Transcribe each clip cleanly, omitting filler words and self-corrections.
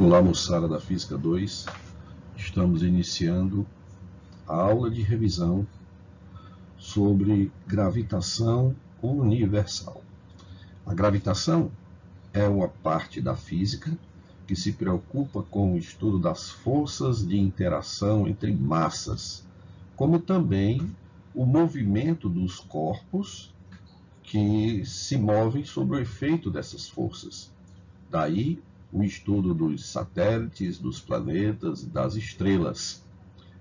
Olá, moçada da Física 2. Estamos iniciando a aula de revisão sobre gravitação universal. A gravitação é uma parte da física que se preocupa com o estudo das forças de interação entre massas, como também o movimento dos corpos que se movem sob o efeito dessas forças. Daí o estudo dos satélites, dos planetas, das estrelas.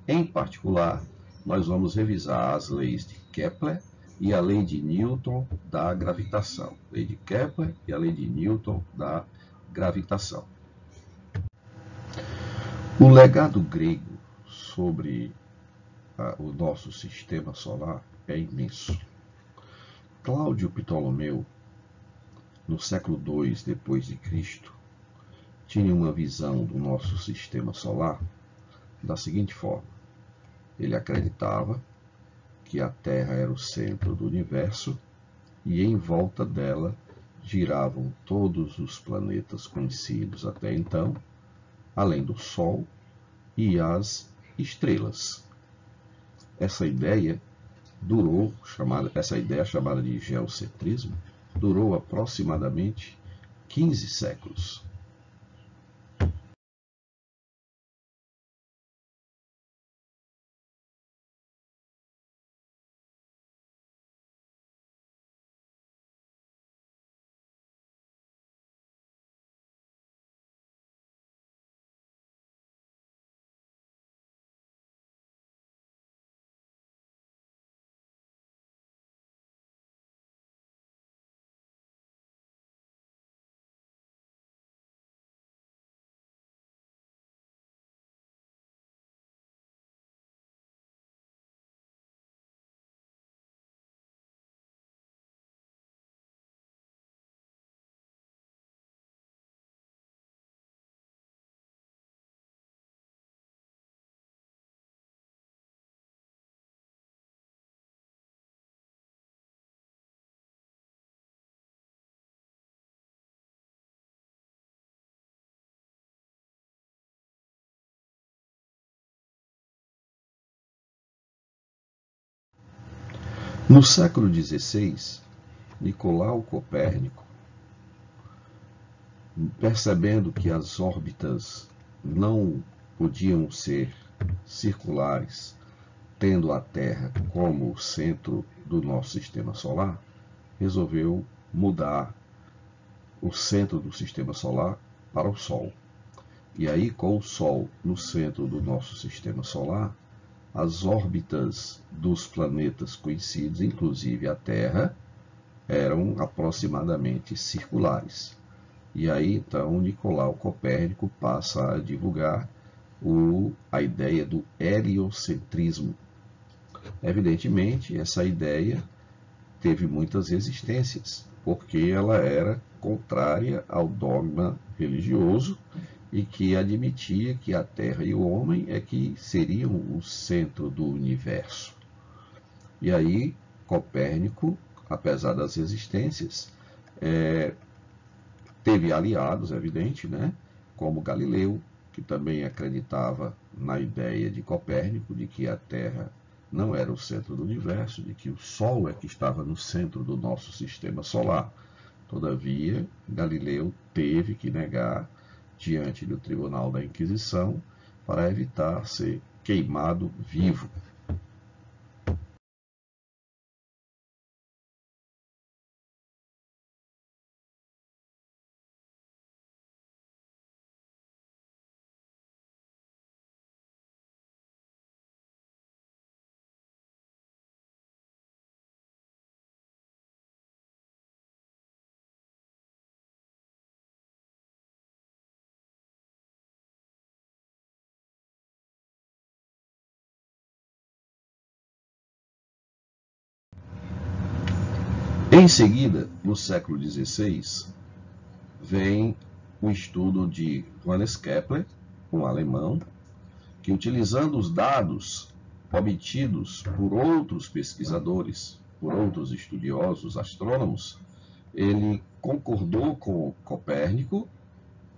Em particular, nós vamos revisar as leis de Kepler e a lei de Newton da gravitação. Lei de Kepler e a lei de Newton da gravitação. O legado grego sobre o nosso sistema solar é imenso. Cláudio Ptolomeu, no século II depois de Cristo, tinha uma visão do nosso sistema solar da seguinte forma: ele acreditava que a Terra era o centro do universo e em volta dela giravam todos os planetas conhecidos até então, além do Sol e as estrelas. Essa ideia chamada de geocentrismo, durou aproximadamente 15 séculos. No século XVI, Nicolau Copérnico, percebendo que as órbitas não podiam ser circulares, tendo a Terra como o centro do nosso sistema solar, resolveu mudar o centro do sistema solar para o Sol. E aí, com o Sol no centro do nosso sistema solar, as órbitas dos planetas conhecidos, inclusive a Terra, eram aproximadamente circulares. E aí, então, Nicolau Copérnico passa a divulgar a ideia do heliocentrismo. Evidentemente, essa ideia teve muitas resistências, porque ela era contrária ao dogma religioso e que admitia que a Terra e o homem é que seriam o centro do universo. E aí, Copérnico, apesar das resistências, teve aliados, evidente, né? Como Galileu, que também acreditava na ideia de Copérnico, de que a Terra não era o centro do universo, de que o Sol é que estava no centro do nosso sistema solar. Todavia, Galileu teve que negar diante do Tribunal da Inquisição para evitar ser queimado vivo. Em seguida, no século XVI, vem o estudo de Johannes Kepler, um alemão, que, utilizando os dados obtidos por outros pesquisadores, por outros estudiosos astrônomos, ele concordou com Copérnico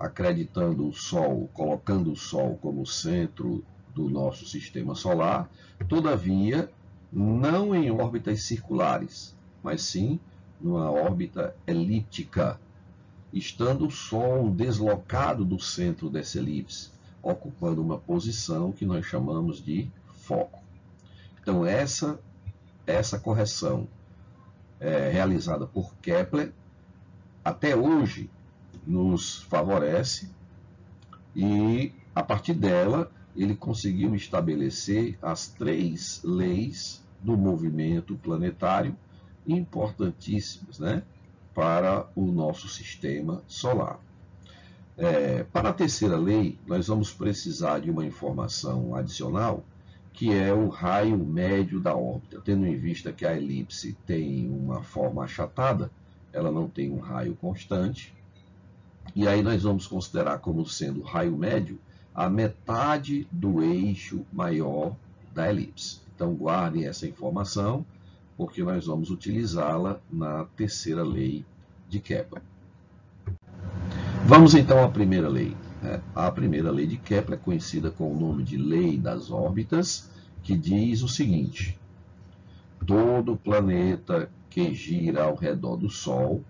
acreditando o Sol, colocando o Sol como centro do nosso sistema solar, todavia, não em órbitas circulares, mas sim numa órbita elíptica, estando o Sol deslocado do centro dessa elipse, ocupando uma posição que nós chamamos de foco. Então, essa correção realizada por Kepler, até hoje, nos favorece, e a partir dela ele conseguiu estabelecer as 3 leis do movimento planetário importantíssimas, né, para o nosso sistema solar. Para a terceira lei, nós vamos precisar de uma informação adicional, que é o raio médio da órbita, tendo em vista que a elipse tem uma forma achatada, ela não tem um raio constante, e aí nós vamos considerar como sendo o raio médio a metade do eixo maior da elipse. Então guardem essa informação, porque nós vamos utilizá-la na terceira lei de Kepler. Vamos então à primeira lei. A primeira lei de Kepler é conhecida com o nome de Lei das Órbitas, que diz o seguinte: todo planeta que gira ao redor do Sol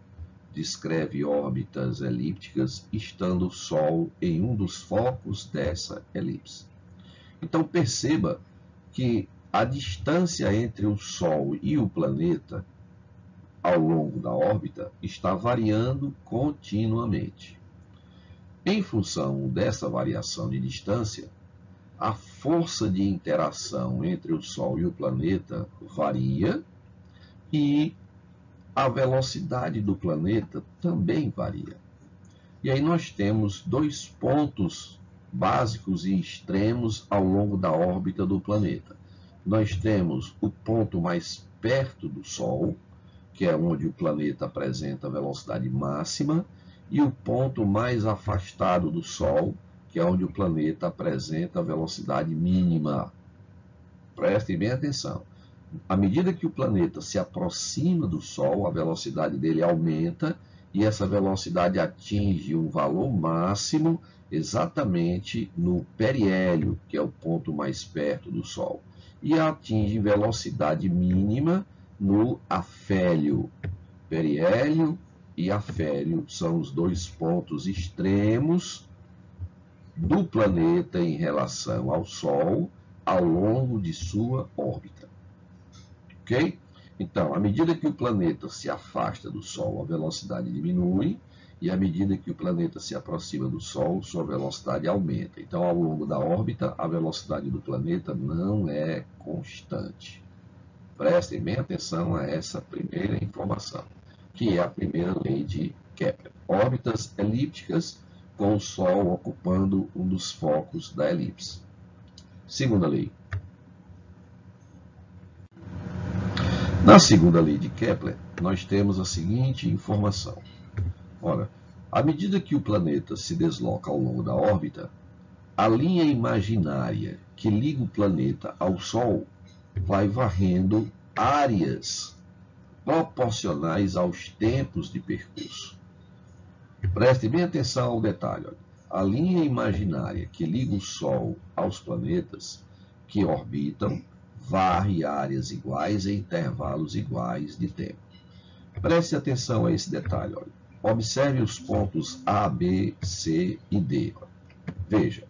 descreve órbitas elípticas, estando o Sol em um dos focos dessa elipse. Então perceba que a distância entre o Sol e o planeta ao longo da órbita está variando continuamente. Em função dessa variação de distância, a força de interação entre o Sol e o planeta varia e a velocidade do planeta também varia. E aí nós temos 2 pontos básicos e extremos ao longo da órbita do planeta. Nós temos o ponto mais perto do Sol, que é onde o planeta apresenta a velocidade máxima, e o ponto mais afastado do Sol, que é onde o planeta apresenta a velocidade mínima. Prestem bem atenção. À medida que o planeta se aproxima do Sol, a velocidade dele aumenta, e essa velocidade atinge um valor máximo exatamente no periélio, que é o ponto mais perto do Sol, e atinge velocidade mínima no afélio. Periélio e afélio são os 2 pontos extremos do planeta em relação ao Sol ao longo de sua órbita. Ok? Então, à medida que o planeta se afasta do Sol, a velocidade diminui, e à medida que o planeta se aproxima do Sol, sua velocidade aumenta. Então, ao longo da órbita, a velocidade do planeta não é constante. Prestem bem atenção a essa primeira informação, que é a primeira lei de Kepler. Órbitas elípticas com o Sol ocupando um dos focos da elipse. Segunda lei. Na segunda lei de Kepler, nós temos a seguinte informação. Ora, à medida que o planeta se desloca ao longo da órbita, a linha imaginária que liga o planeta ao Sol vai varrendo áreas proporcionais aos tempos de percurso. Prestem bem atenção ao detalhe. Olha. A linha imaginária que liga o Sol aos planetas que orbitam varre áreas iguais em intervalos iguais de tempo. Preste atenção a esse detalhe. Olha. Observe os pontos A, B, C e D. Olha. Veja,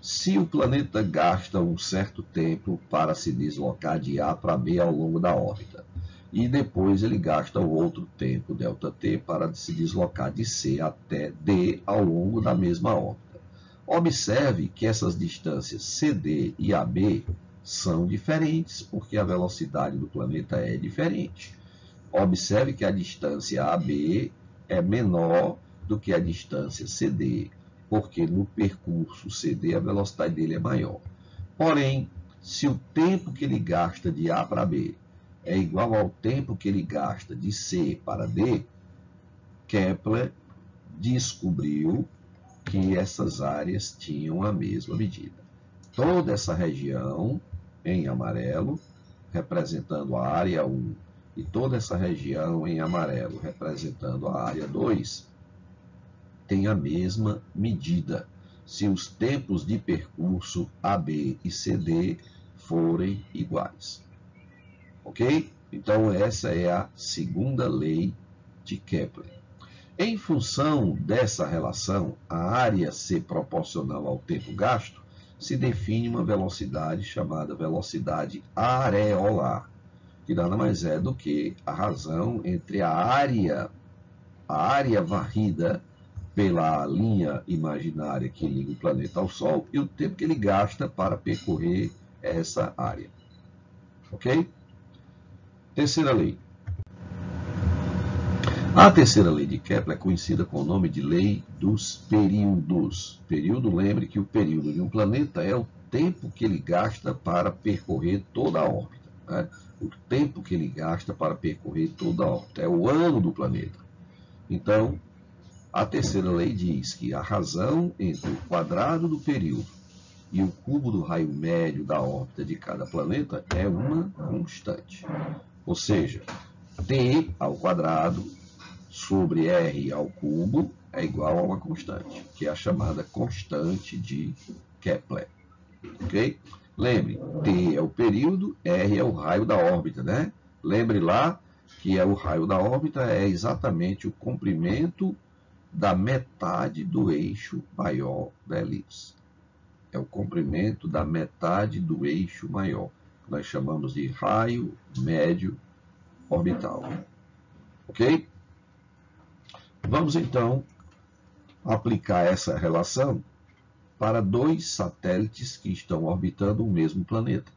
se o planeta gasta um certo tempo para se deslocar de A para B ao longo da órbita, e depois ele gasta o outro tempo, ΔT, para se deslocar de C até D ao longo da mesma órbita. Observe que essas distâncias CD e AB são diferentes, porque a velocidade do planeta é diferente. Observe que a distância AB é menor do que a distância CD, porque no percurso CD a velocidade dele é maior. Porém, se o tempo que ele gasta de A para B é igual ao tempo que ele gasta de C para D, Kepler descobriu que essas áreas tinham a mesma medida. Toda essa região em amarelo, representando a área 1, e toda essa região em amarelo, representando a área 2, tem a mesma medida, se os tempos de percurso AB e CD forem iguais. Ok? Então, essa é a segunda lei de Kepler. Em função dessa relação, a área ser proporcional ao tempo gasto, se define uma velocidade chamada velocidade areolar, que nada mais é do que a razão entre a área varrida pela linha imaginária que liga o planeta ao Sol e o tempo que ele gasta para percorrer essa área. Ok? Terceira lei. A terceira lei de Kepler é conhecida com o nome de lei dos períodos. Período, lembre que o período de um planeta é o tempo que ele gasta para percorrer toda a órbita. Né? O tempo que ele gasta para percorrer toda a órbita. É o ano do planeta. Então, a terceira lei diz que a razão entre o quadrado do período e o cubo do raio médio da órbita de cada planeta é uma constante. Ou seja, t ao quadrado sobre r ao cubo é igual a uma constante, que é a chamada constante de Kepler. Ok? Lembre, t é o período, r é o raio da órbita, né? Lembre lá que o raio da órbita é exatamente o comprimento da metade do eixo maior da elipse. É o comprimento da metade do eixo maior. Nós chamamos de raio médio orbital. Ok? Vamos então aplicar essa relação para dois satélites que estão orbitando o mesmo planeta.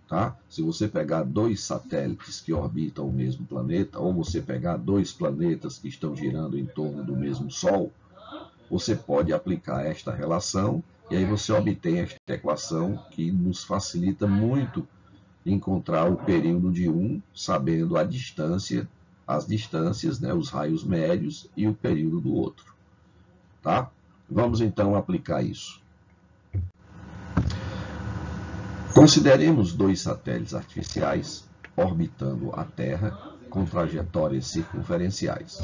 Tá? Se você pegar dois satélites que orbitam o mesmo planeta, ou você pegar dois planetas que estão girando em torno do mesmo Sol, você pode aplicar esta relação e aí você obtém esta equação que nos facilita muito encontrar o período de um, sabendo a distância, as distâncias, né, os raios médios e o período do outro. Tá? Vamos então aplicar isso. Consideremos dois satélites artificiais orbitando a Terra com trajetórias circunferenciais.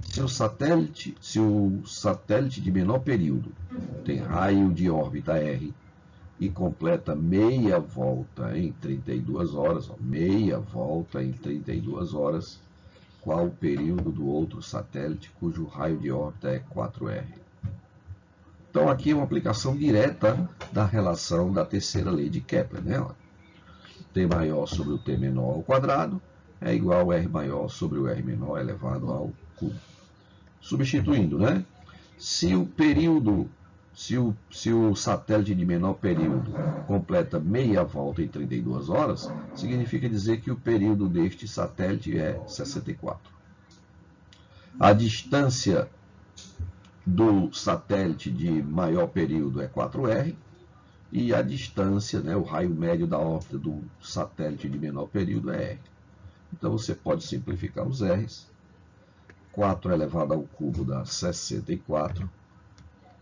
Se o satélite de menor período tem raio de órbita R e completa meia volta em 32 horas, meia volta em 32 horas, qual o período do outro satélite cujo raio de órbita é 4R? Então aqui é uma aplicação direta da relação da terceira lei de Kepler, né? T maior sobre o T menor ao quadrado é igual a R maior sobre o R menor elevado ao cubo. Substituindo, né? Se o satélite de menor período completa meia volta em 32 horas, significa dizer que o período deste satélite é 64. A distância do satélite de maior período é 4R, e a distância, né, o raio médio da órbita do satélite de menor período é R. Então você pode simplificar os R's. 4 elevado ao cubo dá 64.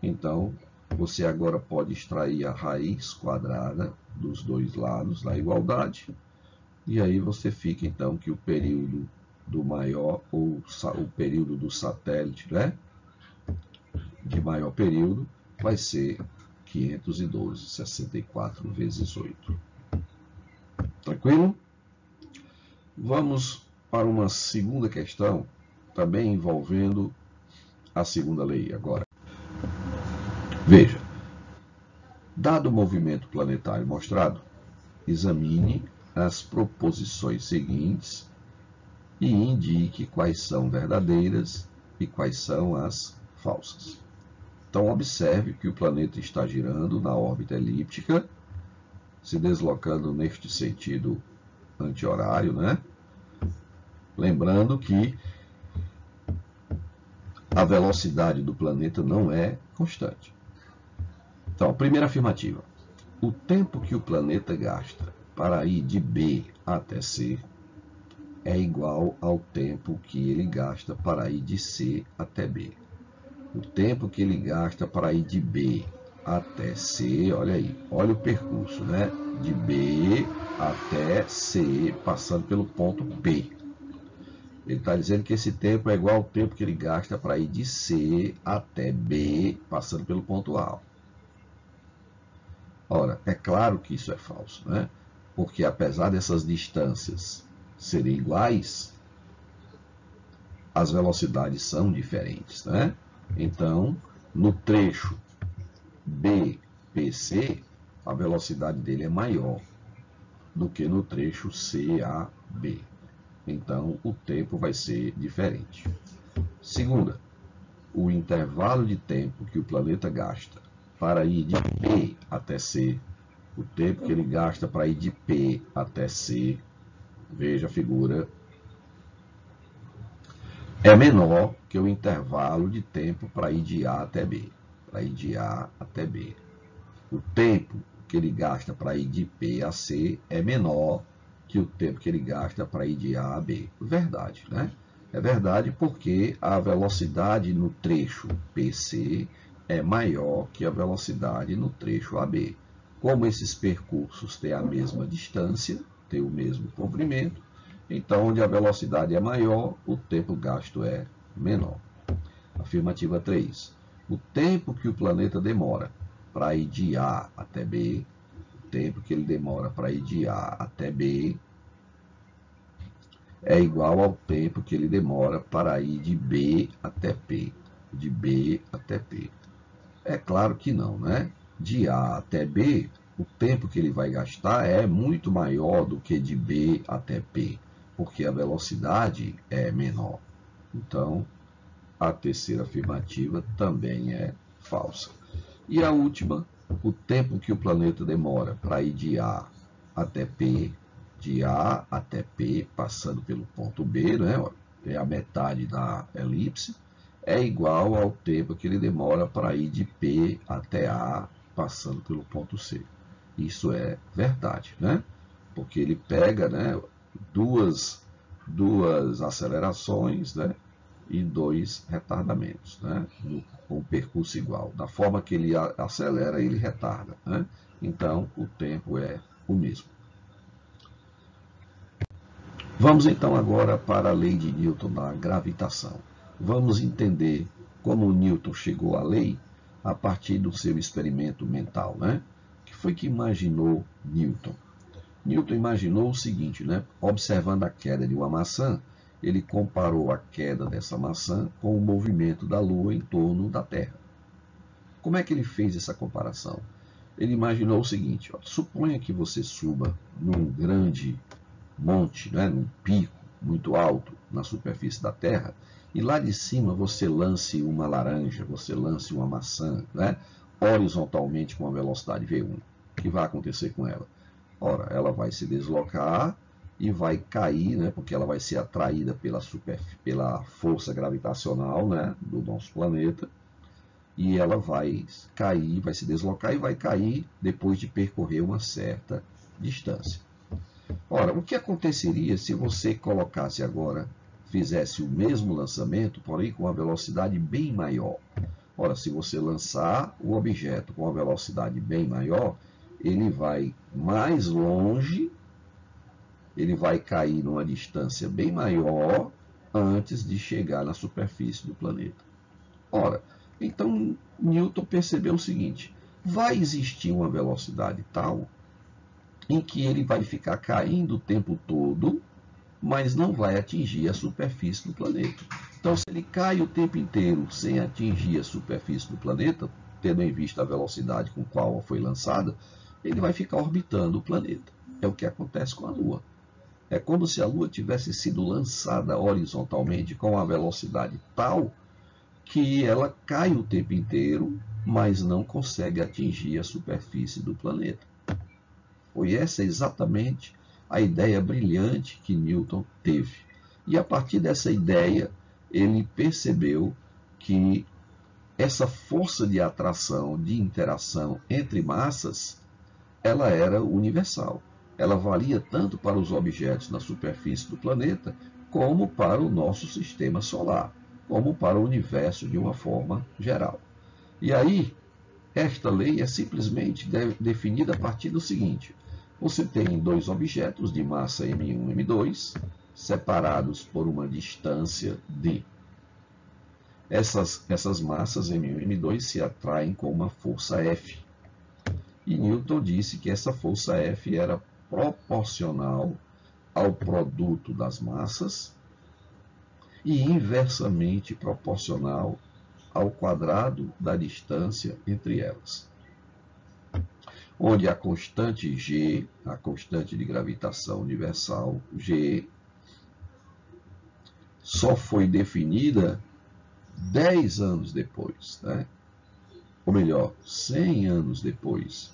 Então, você agora pode extrair a raiz quadrada dos dois lados da igualdade. E aí você fica, então, que o período do maior, ou o período do satélite, né, de maior período, vai ser 512, 64 vezes 8. Tranquilo? Vamos para uma segunda questão, também envolvendo a segunda lei agora. Veja, dado o movimento planetário mostrado, examine as proposições seguintes e indique quais são verdadeiras e quais são as falsas. Então, observe que o planeta está girando na órbita elíptica, se deslocando neste sentido anti-horário, né? Lembrando que a velocidade do planeta não é constante. Então, primeira afirmativa. O tempo que o planeta gasta para ir de B até C é igual ao tempo que ele gasta para ir de C até B. O tempo que ele gasta para ir de B até C, olha aí, olha o percurso, né? De B até C, passando pelo ponto B. Ele está dizendo que esse tempo é igual ao tempo que ele gasta para ir de C até B, passando pelo ponto A. Ora, é claro que isso é falso, né? Porque apesar dessas distâncias serem iguais, as velocidades são diferentes, né? Então, no trecho BPC, a velocidade dele é maior do que no trecho CAB. Então, o tempo vai ser diferente. Segunda, o intervalo de tempo que o planeta gasta para ir de P até C, o tempo que ele gasta para ir de P até C, veja a figura, é menor que o intervalo de tempo para ir de A até B. Para ir de A até B. O tempo que ele gasta para ir de P a C é menor que o tempo que ele gasta para ir de A a B. Verdade, né? É verdade porque a velocidade no trecho PC é maior que a velocidade no trecho AB. Como esses percursos têm a mesma distância, têm o mesmo comprimento, então onde a velocidade é maior, o tempo gasto é menor. Afirmativa 3. O tempo que o planeta demora para ir de A até B, o tempo que ele demora para ir de A até B, é igual ao tempo que ele demora para ir de B até P. De B até P. É claro que não, né? De A até B, o tempo que ele vai gastar é muito maior do que de B até P, porque a velocidade é menor. Então, a terceira afirmativa também é falsa. E a última, o tempo que o planeta demora para ir de A até P, de A até P, passando pelo ponto B, né? É a metade da elipse, é igual ao tempo que ele demora para ir de P até A, passando pelo ponto C. Isso é verdade, né? Porque ele pega, né, duas acelerações, né, e 2 retardamentos, né, com o percurso igual. Da forma que ele acelera, ele retarda, né? Então, o tempo é o mesmo. Vamos então agora para a lei de Newton da gravitação. Vamos entender como Newton chegou à lei a partir do seu experimento mental, né? O que foi que imaginou Newton? Newton imaginou o seguinte, né? Observando a queda de uma maçã, ele comparou a queda dessa maçã com o movimento da Lua em torno da Terra. Como é que ele fez essa comparação? Ele imaginou o seguinte, ó, suponha que você suba num grande monte, né, num pico muito alto na superfície da Terra, e lá de cima você lance uma laranja, você lance uma maçã, né, horizontalmente com a velocidade V1. O que vai acontecer com ela? Ora, ela vai se deslocar e vai cair, né, porque ela vai ser atraída pela força gravitacional, né, do nosso planeta, e ela vai cair, vai se deslocar e vai cair depois de percorrer uma certa distância. Ora, o que aconteceria se você colocasse agora, fizesse o mesmo lançamento, porém com uma velocidade bem maior? Ora, se você lançar o objeto com uma velocidade bem maior, ele vai mais longe, ele vai cair numa distância bem maior antes de chegar na superfície do planeta. Ora, então Newton percebeu o seguinte, vai existir uma velocidade tal em que ele vai ficar caindo o tempo todo, mas não vai atingir a superfície do planeta. Então, se ele cai o tempo inteiro sem atingir a superfície do planeta, tendo em vista a velocidade com qual foi lançada, ele vai ficar orbitando o planeta. É o que acontece com a Lua. É como se a Lua tivesse sido lançada horizontalmente com uma velocidade tal que ela cai o tempo inteiro, mas não consegue atingir a superfície do planeta. Foi essa exatamente a ideia brilhante que Newton teve. E a partir dessa ideia, ele percebeu que essa força de atração, de interação entre massas, ela era universal. Ela valia tanto para os objetos na superfície do planeta, como para o nosso sistema solar, como para o universo de uma forma geral. E aí, esta lei é simplesmente definida a partir do seguinte: você tem dois objetos de massa M1 e M2, separados por uma distância d. Essas massas M1 e M2 se atraem com uma força F. E Newton disse que essa força F era proporcional ao produto das massas e inversamente proporcional ao quadrado da distância entre elas, onde a constante G, a constante de gravitação universal G, só foi definida 10 anos depois, né? Ou melhor, 100 anos depois,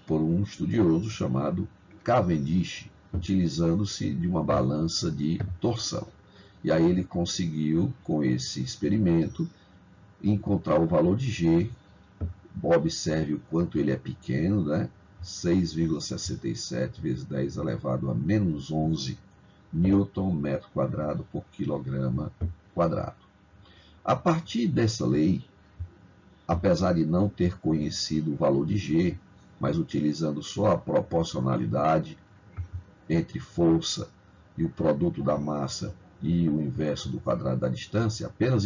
por um estudioso chamado Cavendish, utilizando-se de uma balança de torção. E aí ele conseguiu, com esse experimento, encontrar o valor de G. Observe o quanto ele é pequeno, né? 6,67 vezes 10 elevado a menos 11 Newton metro quadrado por quilograma quadrado. A partir dessa lei, apesar de não ter conhecido o valor de G, mas utilizando só a proporcionalidade entre força e o produto da massa e o inverso do quadrado da distância, apenas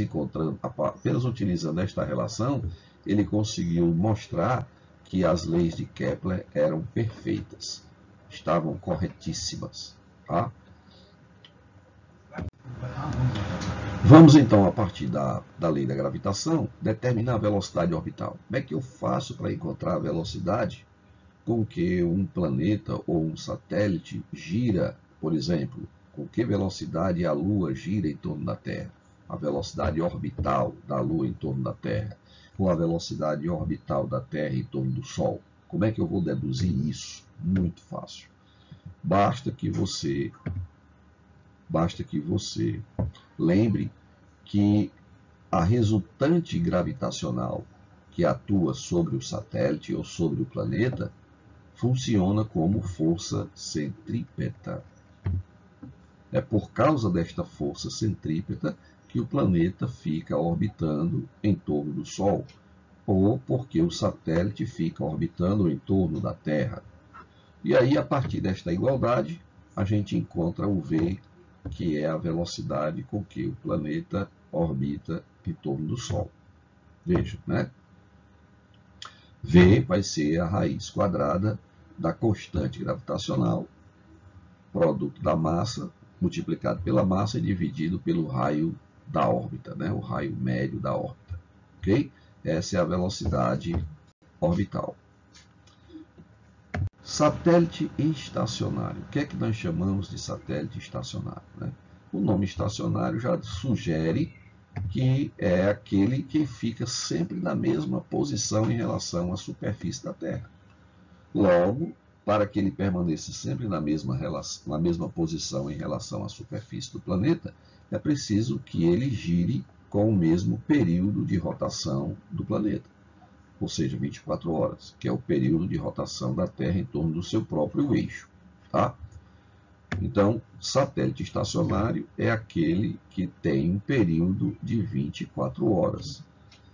utilizando esta relação, ele conseguiu mostrar que as leis de Kepler eram perfeitas, estavam corretíssimas. Tá? Vamos então, a partir da lei da gravitação, determinar a velocidade orbital. Como é que eu faço para encontrar a velocidade com que um planeta ou um satélite gira, por exemplo, com que velocidade a Lua gira em torno da Terra? A velocidade orbital da Lua em torno da Terra, ou a velocidade orbital da Terra em torno do Sol. Como é que eu vou deduzir isso? Muito fácil. Basta que você lembre que a resultante gravitacional que atua sobre o satélite ou sobre o planeta funciona como força centrípeta. É por causa desta força centrípeta que o planeta fica orbitando em torno do Sol, ou porque o satélite fica orbitando em torno da Terra. E aí, a partir desta igualdade, a gente encontra o V, que é a velocidade com que o planeta orbita em torno do Sol. Veja, né? V vai ser a raiz quadrada da constante gravitacional, produto da massa, multiplicado pela massa e dividido pelo raio da órbita, né? O raio médio da órbita. Ok? Essa é a velocidade orbital. Satélite estacionário. O que é que nós chamamos de satélite estacionário? Né? O nome estacionário já sugere que é aquele que fica sempre na mesma posição em relação à superfície da Terra. Logo, para que ele permaneça sempre na mesma posição em relação à superfície do planeta, é preciso que ele gire com o mesmo período de rotação do planeta, ou seja, 24 horas, que é o período de rotação da Terra em torno do seu próprio eixo. Tá? Então, satélite estacionário é aquele que tem um período de 24 horas,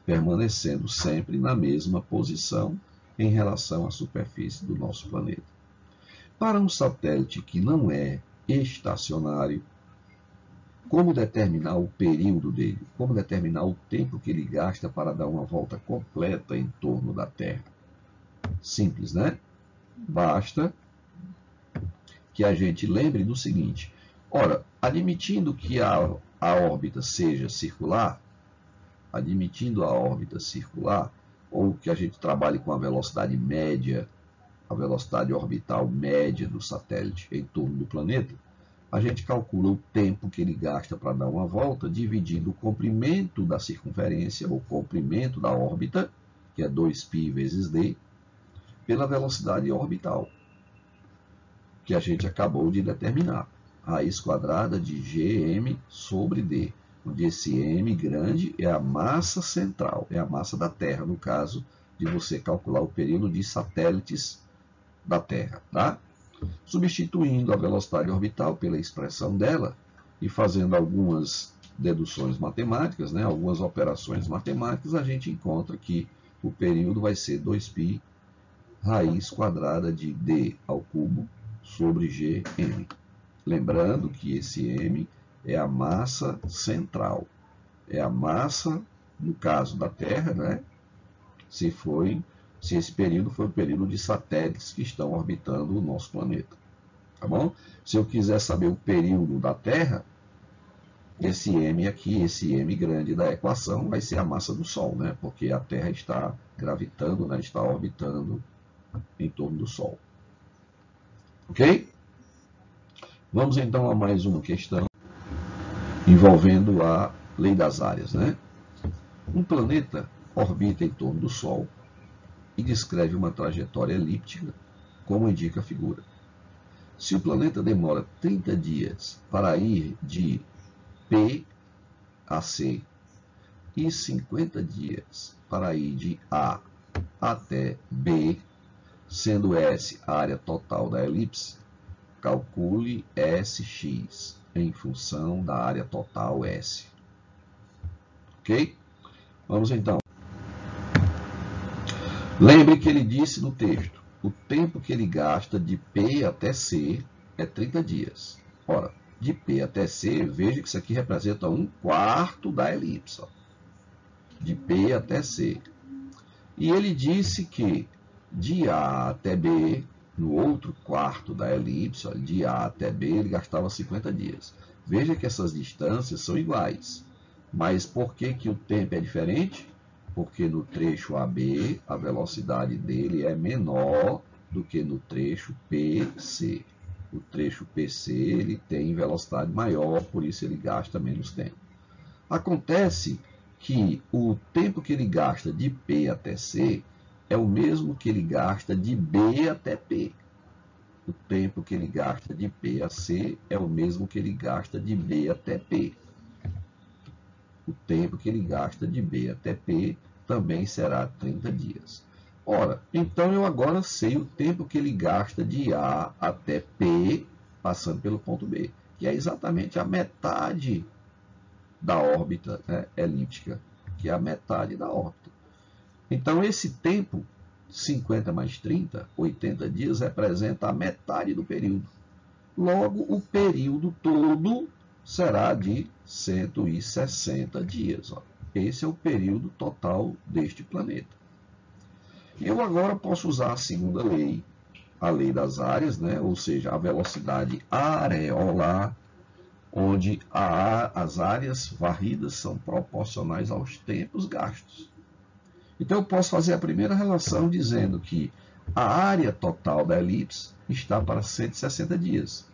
permanecendo sempre na mesma posição em relação à superfície do nosso planeta. Para um satélite que não é estacionário, como determinar o período dele? Como determinar o tempo que ele gasta para dar uma volta completa em torno da Terra? Simples, né? Basta que a gente lembre do seguinte. Ora, admitindo que a órbita seja circular, ou que a gente trabalhe com a velocidade média, a velocidade orbital média do satélite em torno do planeta, a gente calcula o tempo que ele gasta para dar uma volta, dividindo o comprimento da circunferência, ou comprimento da órbita, que é 2π vezes d, pela velocidade orbital, que a gente acabou de determinar. Raiz quadrada de gm sobre d, onde esse m grande é a massa central, é a massa da Terra, no caso de você calcular o período de satélites da Terra. Tá? Substituindo a velocidade orbital pela expressão dela e fazendo algumas deduções matemáticas, né, algumas operações matemáticas, a gente encontra que o período vai ser 2π raiz quadrada de d ao cubo sobre gm. Lembrando que esse M é a massa central. É a massa, no caso da Terra, né? Se esse período foi o período de satélites que estão orbitando o nosso planeta. Tá bom? Se eu quiser saber o período da Terra, esse M aqui, esse M grande da equação, vai ser a massa do Sol, né? Porque a Terra está gravitando, né? Está orbitando em torno do Sol. Ok? Vamos então a mais uma questão envolvendo a lei das áreas, né? Um planeta orbita em torno do Sol e descreve uma trajetória elíptica, como indica a figura. Se o planeta demora 30 dias para ir de P a C e 50 dias para ir de A até B, sendo S a área total da elipse, calcule SX em função da área total S. Ok? Vamos então. Lembre que ele disse no texto, o tempo que ele gasta de P até C é 30 dias. Ora, de P até C, veja que isso aqui representa 1/4 da elipse. Ó. De P até C. E ele disse que de A até B, no outro quarto da elipse, ó, de A até B, ele gastava 50 dias. Veja que essas distâncias são iguais. Mas por que que o tempo é diferente? Porque no trecho AB, a velocidade dele é menor do que no trecho PC. O trecho PC ele tem velocidade maior, por isso ele gasta menos tempo. Acontece que o tempo que ele gasta de P até C é o mesmo que ele gasta de B até P. O tempo que ele gasta de P a C é o mesmo que ele gasta de B até P. O tempo que ele gasta de B até P também será 30 dias. Ora, então eu agora sei o tempo que ele gasta de A até P, passando pelo ponto B, que é exatamente a metade da órbita, né, elíptica, que é a metade da órbita. Então, esse tempo, 50 mais 30, 80 dias, representa a metade do período. Logo, o período todo será de 160 dias. Ó. Esse é o período total deste planeta. Eu agora posso usar a segunda lei, a lei das áreas, né? Ou seja, a velocidade areolar, onde as áreas varridas são proporcionais aos tempos gastos. Então, eu posso fazer a primeira relação dizendo que a área total da elipse está para 160 dias.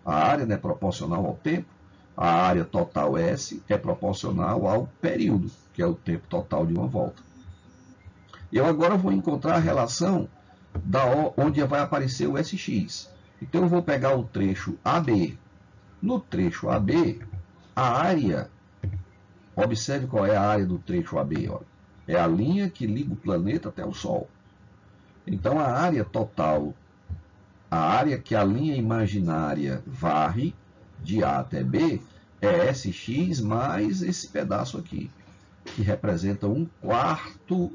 A área é proporcional ao tempo, a área total S é proporcional ao período, que é o tempo total de uma volta. Eu agora vou encontrar a relação onde vai aparecer o SX. Então, eu vou pegar o trecho AB. No trecho AB, a área, observe qual é a área do trecho AB. Ó. É a linha que liga o planeta até o Sol. Então, a área total, a área que a linha imaginária varre, de A até B, é SX mais esse pedaço aqui, que representa 1/4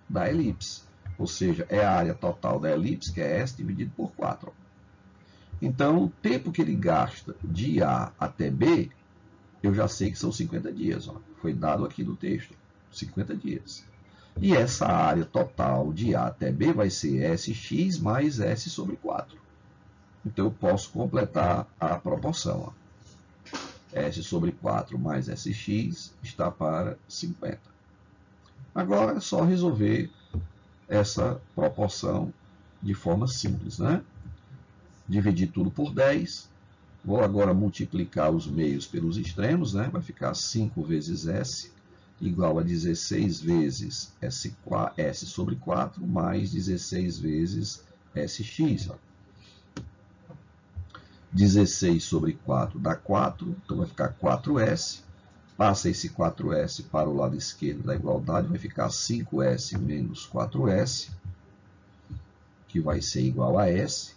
da elipse. Ou seja, é a área total da elipse, que é S dividido por 4. Então, o tempo que ele gasta de A até B, eu já sei que são 50 dias. Ó. Foi dado aqui no texto, 50 dias. E essa área total de A até B vai ser SX mais S sobre 4. Então, eu posso completar a proporção. Ó. S sobre 4 mais SX está para 50. Agora é só resolver essa proporção de forma simples, né? Dividir tudo por 10. Vou agora multiplicar os meios pelos extremos, né? Vai ficar 5 vezes S igual a 16 vezes S sobre 4 mais 16 vezes SX. Ó. 16 sobre 4 dá 4, então vai ficar 4S. Passa esse 4S para o lado esquerdo da igualdade, vai ficar 5S menos 4S, que vai ser igual a S.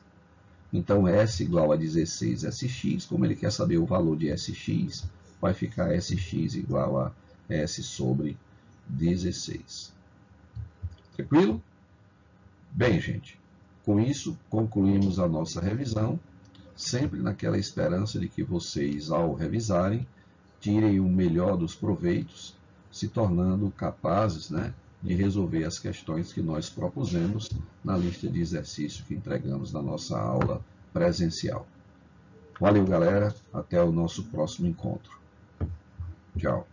Então, S igual a 16SX, como ele quer saber o valor de SX, vai ficar SX igual a S sobre 16. Tranquilo? Bem, gente, com isso concluímos a nossa revisão. sempre naquela esperança de que vocês, ao revisarem, tirem o melhor dos proveitos, se tornando capazes, de resolver as questões que nós propusemos na lista de exercícios que entregamos na nossa aula presencial. Valeu, galera. Até o nosso próximo encontro. Tchau.